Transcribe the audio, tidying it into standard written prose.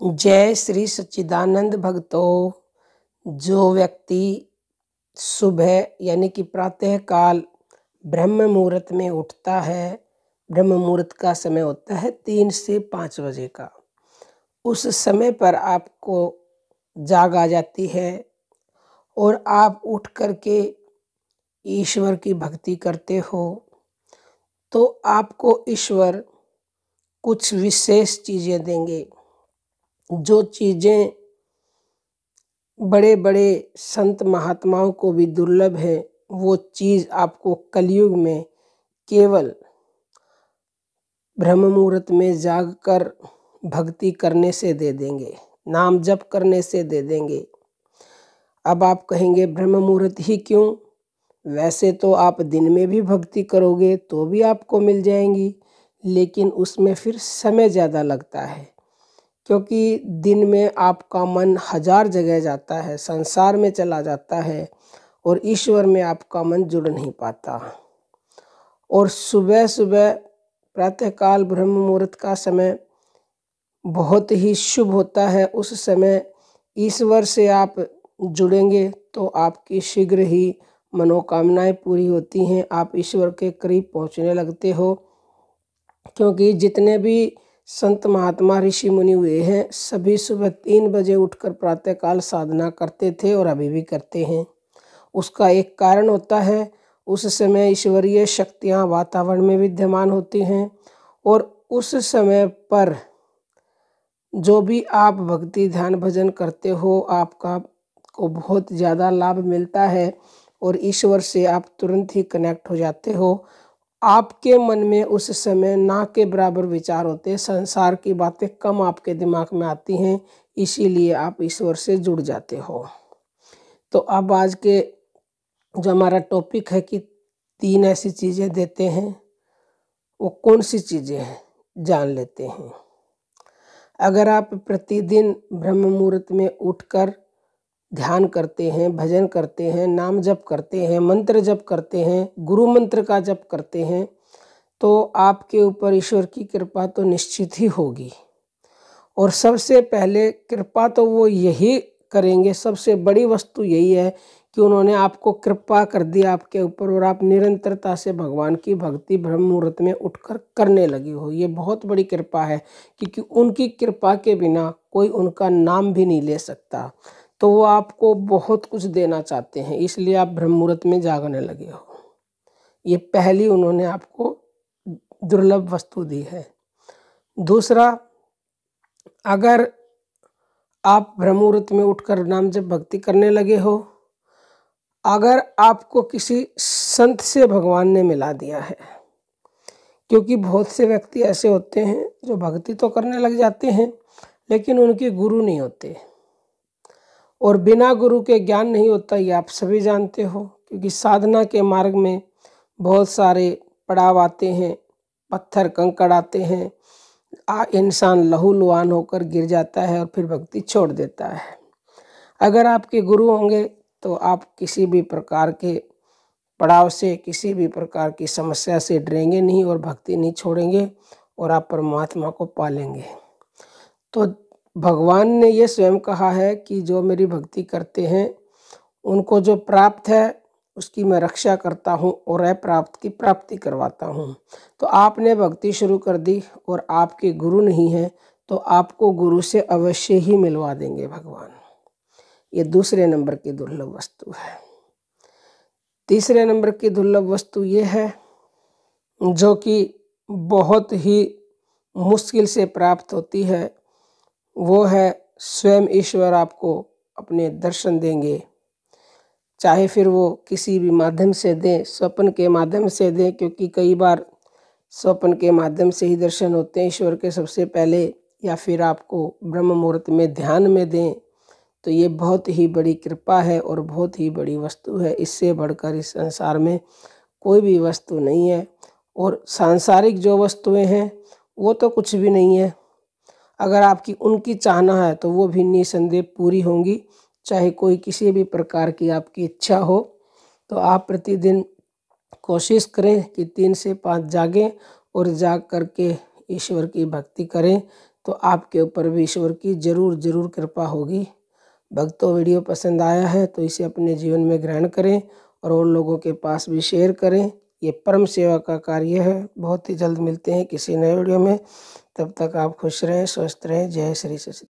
जय श्री सच्चिदानंद भक्तों। जो व्यक्ति सुबह यानी कि प्रातः काल ब्रह्म मुहूर्त में उठता है, ब्रह्म मुहूर्त का समय होता है 3 से 5 बजे का, उस समय पर आपको जाग आ जाती है और आप उठ कर के ईश्वर की भक्ति करते हो, तो आपको ईश्वर कुछ विशेष चीज़ें देंगे। जो चीज़ें बड़े बड़े संत महात्माओं को भी दुर्लभ है, वो चीज़ आपको कलयुग में केवल ब्रह्म मुहूर्त में जागकर भक्ति करने से दे देंगे, नाम जप करने से दे देंगे। अब आप कहेंगे ब्रह्म मुहूर्त ही क्यों? वैसे तो आप दिन में भी भक्ति करोगे तो भी आपको मिल जाएंगी, लेकिन उसमें फिर समय ज़्यादा लगता है, क्योंकि दिन में आपका मन 1000 जगह जाता है, संसार में चला जाता है और ईश्वर में आपका मन जुड़ नहीं पाता। और सुबह सुबह प्रातःकाल ब्रह्म मुहूर्त का समय बहुत ही शुभ होता है। उस समय ईश्वर से आप जुड़ेंगे तो आपकी शीघ्र ही मनोकामनाएं पूरी होती हैं, आप ईश्वर के करीब पहुंचने लगते हो। क्योंकि जितने भी संत महात्मा ऋषि मुनि हुए हैं, सभी सुबह 3 बजे उठकर प्रातःकाल साधना करते थे और अभी भी करते हैं। उसका एक कारण होता है, उस समय ईश्वरीय शक्तियाँ वातावरण में विद्यमान होती हैं और उस समय पर जो भी आप भक्ति ध्यान भजन करते हो, आपका को बहुत ज़्यादा लाभ मिलता है और ईश्वर से आप तुरंत ही कनेक्ट हो जाते हो। आपके मन में उस समय ना के बराबर विचार होते, संसार की बातें कम आपके दिमाग में आती हैं, इसीलिए आप ईश्वर से जुड़ जाते हो। तो अब आज के जो हमारा टॉपिक है कि 3 ऐसी चीज़ें देते हैं, वो कौन सी चीज़ें हैं जान लेते हैं। अगर आप प्रतिदिन ब्रह्म मुहूर्त में उठकर ध्यान करते हैं, भजन करते हैं, नाम जप करते हैं, मंत्र जप करते हैं, गुरु मंत्र का जप करते हैं, तो आपके ऊपर ईश्वर की कृपा तो निश्चित ही होगी। और सबसे पहले कृपा तो वो यही करेंगे, सबसे बड़ी वस्तु यही है कि उन्होंने आपको कृपा कर दी आपके ऊपर और आप निरंतरता से भगवान की भक्ति ब्रह्म मुहूर्त में उठकर करने लगी हो। ये बहुत बड़ी कृपा है, क्योंकि उनकी कृपा के बिना कोई उनका नाम भी नहीं ले सकता। तो वो आपको बहुत कुछ देना चाहते हैं, इसलिए आप ब्रह्म मुहूर्त में जागने लगे हो। ये पहली उन्होंने आपको दुर्लभ वस्तु दी है। दूसरा, अगर आप ब्रह्म मुहूर्त में उठकर नाम जप भक्ति करने लगे हो, अगर आपको किसी संत से भगवान ने मिला दिया है, क्योंकि बहुत से व्यक्ति ऐसे होते हैं जो भक्ति तो करने लग जाते हैं लेकिन उनके गुरु नहीं होते, और बिना गुरु के ज्ञान नहीं होता, ये आप सभी जानते हो। क्योंकि साधना के मार्ग में बहुत सारे पड़ाव आते हैं, पत्थर कंकड़ आते हैं, इंसान लहूलुहान होकर गिर जाता है और फिर भक्ति छोड़ देता है। अगर आपके गुरु होंगे तो आप किसी भी प्रकार के पड़ाव से, किसी भी प्रकार की समस्या से डरेंगे नहीं और भक्ति नहीं छोड़ेंगे और आप परमात्मा को पालेंगे। तो भगवान ने ये स्वयं कहा है कि जो मेरी भक्ति करते हैं उनको जो प्राप्त है उसकी मैं रक्षा करता हूँ और अप्राप्त की प्राप्ति करवाता हूँ। तो आपने भक्ति शुरू कर दी और आपके गुरु नहीं है, तो आपको गुरु से अवश्य ही मिलवा देंगे भगवान। ये दूसरे नंबर की दुर्लभ वस्तु है। तीसरे नंबर की दुर्लभ वस्तु ये है, जो कि बहुत ही मुश्किल से प्राप्त होती है, वो है स्वयं ईश्वर आपको अपने दर्शन देंगे। चाहे फिर वो किसी भी माध्यम से दें, स्वप्न के माध्यम से दें, क्योंकि कई बार स्वप्न के माध्यम से ही दर्शन होते हैं ईश्वर के सबसे पहले, या फिर आपको ब्रह्म मुहूर्त में ध्यान में दें। तो ये बहुत ही बड़ी कृपा है और बहुत ही बड़ी वस्तु है। इससे बढ़कर इस संसार में कोई भी वस्तु नहीं है। और सांसारिक जो वस्तुएं हैं वो तो कुछ भी नहीं है, अगर आपकी उनकी चाहना है तो वो भी निसंदेह पूरी होंगी। चाहे कोई किसी भी प्रकार की आपकी इच्छा हो, तो आप प्रतिदिन कोशिश करें कि 3 से 5 जागें और जाग करके ईश्वर की भक्ति करें, तो आपके ऊपर भी ईश्वर की ज़रूर कृपा होगी। भक्तों, वीडियो पसंद आया है तो इसे अपने जीवन में ग्रहण करें और लोगों के पास भी शेयर करें। ये परम सेवा का कार्य है। बहुत ही जल्द मिलते हैं किसी नए वीडियो में। तब तक आप खुश रहें, स्वस्थ रहें। जय श्री सच्चिदानंद।